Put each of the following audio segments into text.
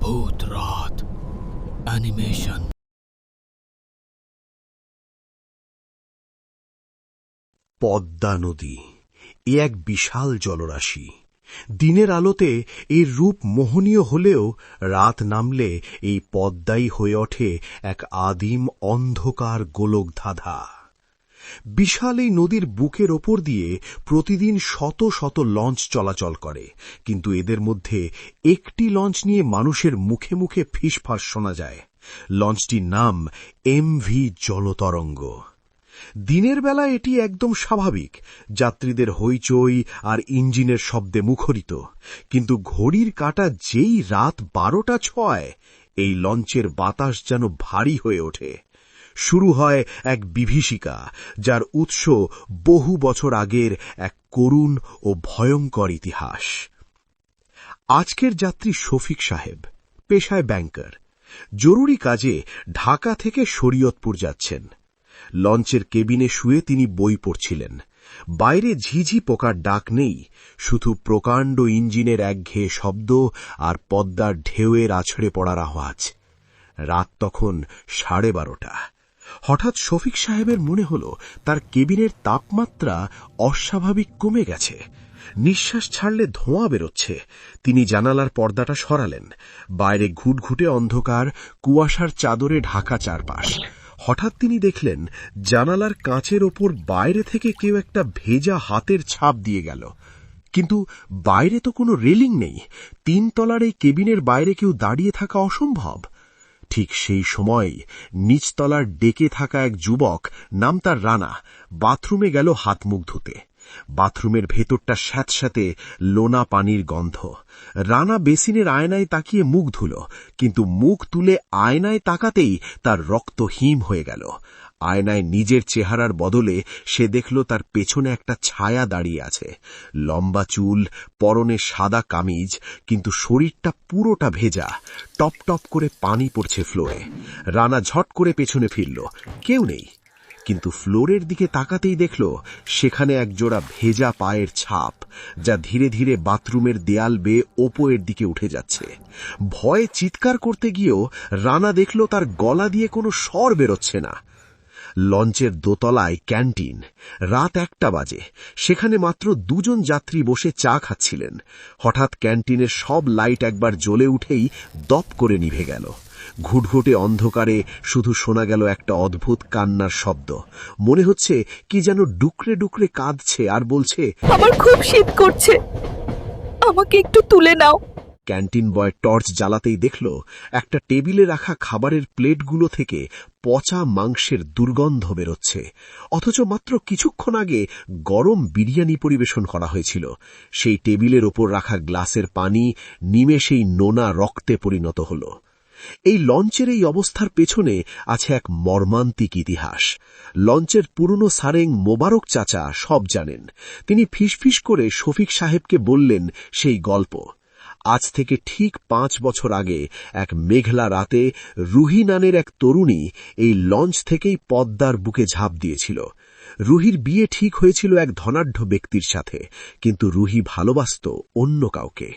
ভূত রাত অ্যানিমেশন। পদ্মা নদী এ এক বিশাল জলরাশি। দিনের আলোতে এর রূপ মোহনীয় হলেও রাত নামলে এই পদ্মাই হয়ে ওঠে এক আদিম অন্ধকার গোলকধাঁধা। বিশাল এই নদীর বুকের ওপর দিয়ে প্রতিদিন শত শত লঞ্চ চলাচল করে, কিন্তু এদের মধ্যে একটি লঞ্চ নিয়ে মানুষের মুখে মুখে ফিসফাস শোনা যায়। লঞ্চটির নাম এমভি জলতরঙ্গ। দিনের বেলা এটি একদম স্বাভাবিক, যাত্রীদের হইচই আর ইঞ্জিনের শব্দে মুখরিত। কিন্তু ঘড়ির কাঁটা যেই রাত 12:06, এই লঞ্চের বাতাস যেন ভারী হয়ে ওঠে। শুরু হয় এক বিভীষিকা, যার উৎস বহু বছর আগের এক করুণ ও ভয়ঙ্কর ইতিহাস। আজকের যাত্রী শফিক সাহেব, পেশায় ব্যাংকার। জরুরি কাজে ঢাকা থেকে শরীয়তপুর যাচ্ছেন। লঞ্চের কেবিনে শুয়ে তিনি বই পড়ছিলেন। বাইরে ঝিঝি পোকার ডাক নেই, শুধু প্রকাণ্ড ইঞ্জিনের একঘেয়ে শব্দ আর পদ্মার ঢেউয়ের আছড়ে পড়ার আওয়াজ। রাত তখন 12:30। হঠাৎ শফিক সাহেবের মনে হল তার কেবিনের তাপমাত্রা অস্বাভাবিক কমে গেছে। নিঃশ্বাস ছাড়লে ধোঁয়া বেরোচ্ছে। তিনি জানালার পর্দাটা সরালেন। বাইরে ঘুটঘুটে অন্ধকার, কুয়াশার চাদরে ঢাকা চারপাশ। হঠাৎ তিনি দেখলেন জানালার কাঁচের ওপর বাইরে থেকে কেউ একটা ভেজা হাতের ছাপ দিয়ে গেল। কিন্তু বাইরে তো কোনো রেলিং নেই। 3 তলার এই কেবিনের বাইরে কেউ দাঁড়িয়ে থাকা অসম্ভব। ঠিক সেই সময় নিচতলার ডেকে থাকা এক যুবক, নাম তার রানা, বাথরুমে গেল হাত মুখ ধুতে। বাথরুমের ভেতরটা স্যাঁতস্যাঁতে লোনা পানির গন্ধ। রানা বেসিনের আয়নায় তাকিয়ে মুখ ধুল, কিন্তু মুখ তুলে আয়নায় তাকাতেই তার রক্ত হিম হয়ে গেল। আয়নায় নিজের চেহারার বদলে সে দেখল তার পেছনে একটা ছায়া দাঁড়িয়ে আছে। লম্বা চুল, পরনে সাদা কামিজ, কিন্তু শরীরটা পুরোটা ভেজা। টপ টপ করে পানি পড়ছে ফ্লোরে। রানা ঝট করে পেছনে ফিরল, কেউ নেই। কিন্তু ফ্লোরের দিকে তাকাতেই দেখল সেখানে একজোড়া ভেজা পায়ের ছাপ, যা ধীরে ধীরে বাথরুমের দেয়াল বেয়ে ওপরের দিকে উঠে যাচ্ছে। ভয়ে চিৎকার করতে গিয়েও রানা দেখল তার গলা দিয়ে কোনো স্বর বেরোচ্ছে না। লঞ্চের দোতলায় ক্যান্টিন। রাত 1টা বাজে। সেখানে মাত্র 2 জন যাত্রী বসে চা খাচ্ছিলেন। হঠাৎ ক্যান্টিনের সব লাইট একবার জ্বলে উঠেই দপ করে নিভে গেল। ঘুটঘুটে অন্ধকারে শুধু শোনা গেল একটা অদ্ভুত কান্নার শব্দ। মনে হচ্ছে কি যেন ডুকরে ডুকরে কাঁদছে আর বলছে, আমার খুব শীত করছে, আমাকে একটু তুলে নাও। ক্যান্টিন বয় টর্চ জ্বালাতেই দেখল একটা টেবিলে রাখা খাবারের প্লেটগুলো থেকে পচা মাংসের দুর্গন্ধ বেরোচ্ছে, অথচ মাত্র কিছুক্ষণ আগে গরম বিরিয়ানি পরিবেশন করা হয়েছিল। সেই টেবিলের ওপর রাখা গ্লাসের পানি নিমেষেই নোনা রক্তে পরিণত হল। এই লঞ্চের এই অবস্থার পেছনে আছে এক মর্মান্তিক ইতিহাস। লঞ্চের পুরনো সারেং মোবারক চাচা সব জানেন। তিনি ফিসফিস করে শফিক সাহেবকে বললেন সেই গল্প। আজ থেকে ঠিক 5 বছর আগে এক মেঘলা রাতে রুহি নামের এক তরুণী এই লঞ্চ থেকেই পদ্মার বুকে ঝাঁপ দিয়েছিল। রুহির বিয়ে ঠিক হয়েছিল এক ধনাঢ্য ব্যক্তির সাথে, কিন্তু রুহি ভালোবাসত অন্য কাউকে।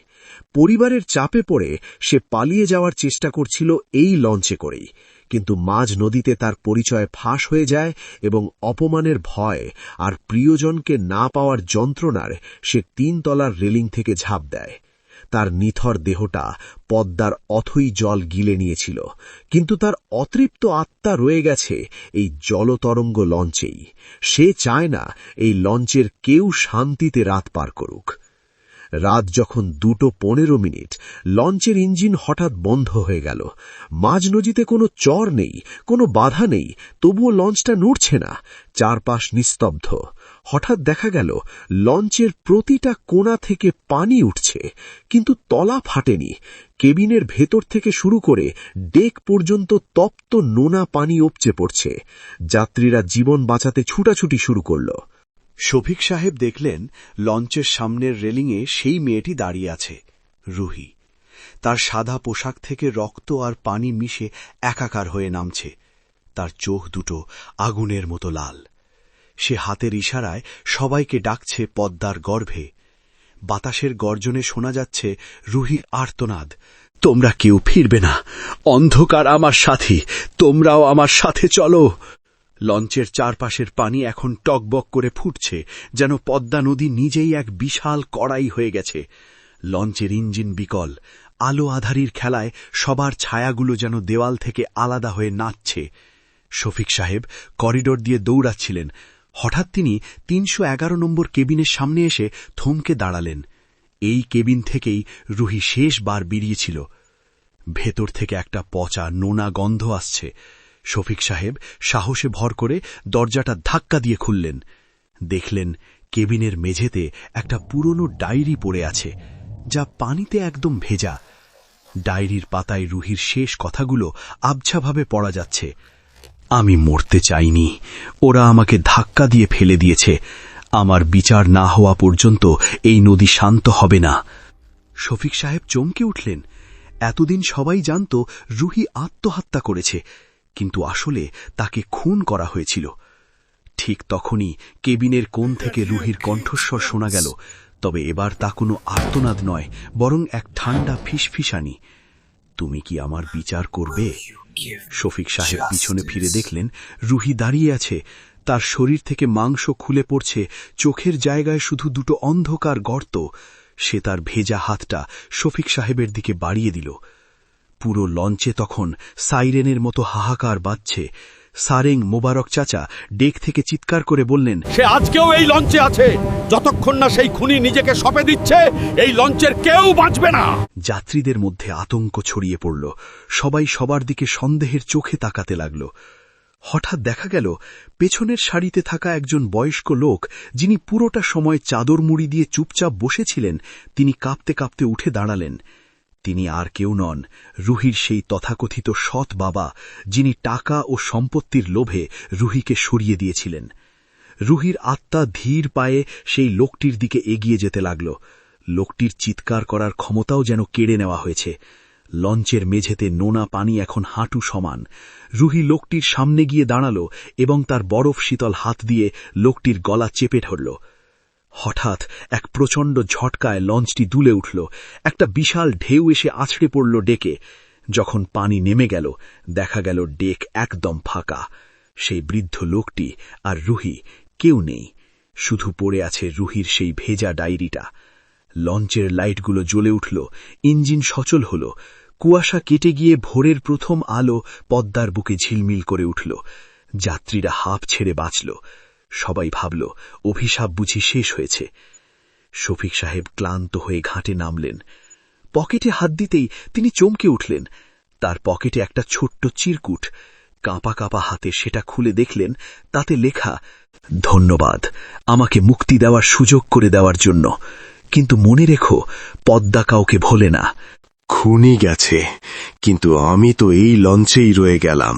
পরিবারের চাপে পড়ে সে পালিয়ে যাওয়ার চেষ্টা করছিল এই লঞ্চে করেই, কিন্তু মাঝ নদীতে তার পরিচয় ফাঁস হয়ে যায় এবং অপমানের ভয় আর প্রিয়জনকে না পাওয়ার যন্ত্রণার সে 3 তলার রেলিং থেকে ঝাঁপ দেয়। তার নিথর দেহটা পদ্মার অথই জল গিলে নিয়েছিল, কিন্তু তার অতৃপ্ত আত্মা রয়ে গেছে এই জলতরঙ্গ লঞ্চেই। সে চায় না এই লঞ্চের কেউ শান্তিতে রাত পার করুক। রাত যখন 2:15, লঞ্চের ইঞ্জিন হঠাৎ বন্ধ হয়ে গেল। মাঝ নদীতে কোনো চর নেই, কোনো বাধা নেই, তবুও লঞ্চটা নড়ছে না। চারপাশ নিস্তব্ধ। হঠাৎ দেখা গেল লঞ্চের প্রতিটা কোণা থেকে পানি উঠছে, কিন্তু তলা ফাটেনি। কেবিনের ভেতর থেকে শুরু করে ডেক পর্যন্ত তপ্ত নোনা পানি উপচে পড়ছে। যাত্রীরা জীবন বাঁচাতে ছুটাছুটি শুরু করল। শফিক সাহেব দেখলেন লঞ্চের সামনের রেলিংয়ে সেই মেয়েটি দাঁড়িয়ে আছে, রুহি। তার সাদা পোশাক থেকে রক্ত আর পানি মিশে একাকার হয়ে নামছে। তার চোখ দুটো আগুনের মতো লাল। সে হাতের ইশারায় সবাইকে ডাকছে পদ্মার গর্ভে। বাতাসের গর্জনে শোনা যাচ্ছে রুহির আর্তনাদ, তোমরা কেউ ফিরবে না। অন্ধকার আমার সাথী, তোমরাও আমার সাথে চলো। লঞ্চের চারপাশের পানি এখন টকবক করে ফুটছে, যেন পদ্মা নদী নিজেই এক বিশাল কড়াই হয়ে গেছে। লঞ্চের ইঞ্জিন বিকল, আলো আধারির খেলায় সবার ছায়াগুলো যেন দেওয়াল থেকে আলাদা হয়ে নাচছে। শফিক সাহেব করিডোর দিয়ে দৌড়াচ্ছিলেন। হঠাৎ তিনি ৩১১ নম্বর কেবিনের সামনে এসে থমকে দাঁড়ালেন। এই কেবিন থেকেই রুহি শেষবার বেরিয়েছিল। ভেতর থেকে একটা পচা নোনা গন্ধ আসছে। শফিক সাহেব সাহসে ভর করে দরজাটা ধাক্কা দিয়ে খুললেন। দেখলেন কেবিনের মেঝেতে একটা পুরনো ডায়েরি পড়ে আছে, যা পানিতে একদম ভেজা। ডায়েরির পাতায় রুহির শেষ কথাগুলো আবছাভাবে পড়া যাচ্ছে। আমি মরতে চাইনি, ওরা আমাকে ধাক্কা দিয়ে ফেলে দিয়েছে। আমার বিচার না হওয়া পর্যন্ত এই নদী শান্ত হবে না। শফিক সাহেব চমকে উঠলেন। এতদিন সবাই জানত রুহি আত্মহত্যা করেছে, কিন্তু আসলে তাকে খুন করা হয়েছিল। ঠিক তখনই কেবিনের কোণ থেকে রুহির কণ্ঠস্বর শোনা গেল, তবে এবার তা কোনো আর্তনাদ নয়, বরং এক ঠান্ডা ফিসফিসানি। তুমি কি আমার বিচার করবে? শফিক সাহেব পিছনে ফিরে দেখলেন রুহি দাঁড়িয়ে আছে। তার শরীর থেকে মাংস খুলে পড়ছে, চোখের জায়গায় শুধু দুটো অন্ধকার গর্ত। সে তার ভেজা হাতটা শফিক সাহেবের দিকে বাড়িয়ে দিল। পুরো লঞ্চে তখন সাইরেনের মতো হাহাকার বাজছে। সারেং মোবারক চাচা ডেক থেকে চিৎকার করে বললেন, সে আজকেও এই লঞ্চে আছে। যতক্ষণ না সেই খুনি নিজেকে সঁপে দিচ্ছে, এই লঞ্চের কেউ বাঁচবে না। যাত্রীদের মধ্যে আতঙ্ক ছড়িয়ে পড়ল। সবাই সবার দিকে সন্দেহের চোখে তাকাতে লাগল। হঠাৎ দেখা গেল পেছনের সারিতে থাকা একজন বয়স্ক লোক, যিনি পুরোটা সময় চাদর মুড়ি দিয়ে চুপচাপ বসেছিলেন, তিনি কাঁপতে কাঁপতে উঠে দাঁড়ালেন। তিনি আর কেউ নন, রুহির সেই তথাকথিত সৎ বাবা, যিনি টাকা ও সম্পত্তির লোভে রুহিকে সরিয়ে দিয়েছিলেন। রুহির আত্মা ধীর পায়ে সেই লোকটির দিকে এগিয়ে যেতে লাগল। লোকটির চিৎকার করার ক্ষমতাও যেন কেড়ে নেওয়া হয়েছে। লঞ্চের মেঝেতে নোনা পানি এখন হাঁটু সমান। রুহি লোকটির সামনে গিয়ে দাঁড়াল এবং তার বরফ শীতল হাত দিয়ে লোকটির গলা চেপে ধরল। হঠাৎ এক প্রচণ্ড ঝটকায় লঞ্চটি দুলে উঠল। একটা বিশাল ঢেউ এসে আছড়ে পড়ল ডেকে। যখন পানি নেমে গেল, দেখা গেল ডেক একদম ফাঁকা। সেই বৃদ্ধ লোকটি আর রুহি কেউ নেই, শুধু পড়ে আছে রুহির সেই ভেজা ডায়েরিটা। লঞ্চের লাইটগুলো জ্বলে উঠল, ইঞ্জিন সচল হল। কুয়াশা কেটে গিয়ে ভোরের প্রথম আলো পদ্মার বুকে ঝিলমিল করে উঠল। যাত্রীরা হাঁপ ছেড়ে বাঁচল। সবাই ভাবল অভিশাপ বুঝি শেষ হয়েছে। শফিক সাহেব ক্লান্ত হয়ে ঘাটে নামলেন। পকেটে হাত দিতেই তিনি চমকে উঠলেন। তার পকেটে একটা ছোট্ট চিরকুট। কাঁপা কাঁপা হাতে সেটা খুলে দেখলেন, তাতে লেখা, ধন্যবাদ আমাকে মুক্তি দেওয়ার সুযোগ করে দেওয়ার জন্য, কিন্তু মনে রেখো পদ্মা কাউকে ভোলে না। খুনি গেছে, কিন্তু আমি তো এই লঞ্চেই রয়ে গেলাম।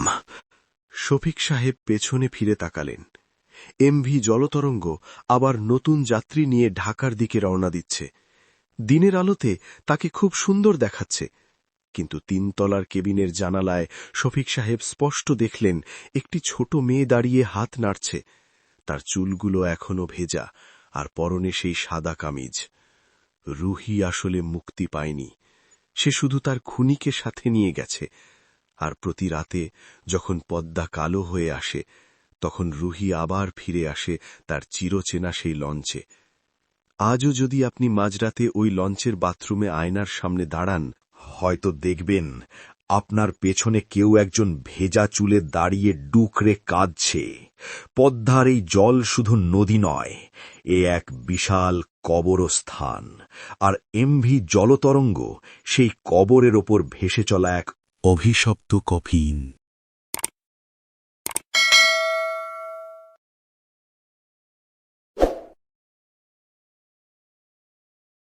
শফিক সাহেব পেছনে ফিরে তাকালেন। এমভি জলতরঙ্গ আবার নতুন যাত্রী নিয়ে ঢাকার দিকে রওনা দিচ্ছে। দিনের আলোতে তাকে খুব সুন্দর দেখাচ্ছে, কিন্তু ৩ তলার কেবিনের জানালায় শফিক সাহেব স্পষ্ট দেখলেন একটি ছোট মেয়ে দাঁড়িয়ে হাত নাড়ছে। তার চুলগুলো এখনো ভেজা, আর পরনে সেই সাদা কামিজ। রুহি আসলে মুক্তি পায়নি, সে শুধু তার খুনিকে সাথে নিয়ে গেছে। আর প্রতি রাতে যখন পদ্মা কালো হয়ে আসে, তখন রুহি আবার ফিরে আসে তার চিরচেনা সেই লঞ্চে। আজও যদি আপনি মাঝরাতে ওই লঞ্চের বাথরুমে আয়নার সামনে দাঁড়ান, হয়তো দেখবেন আপনার পেছনে কেউ একজন ভেজা চুলে দাঁড়িয়ে ডুকরে কাঁদছে। পদ্মার এই জল শুধু নদী নয়, এ এক বিশাল কবরস্থান। আর এমভি জলতরঙ্গ সেই কবরের ওপর ভেসে চলা এক অভিশপ্ত কফিন।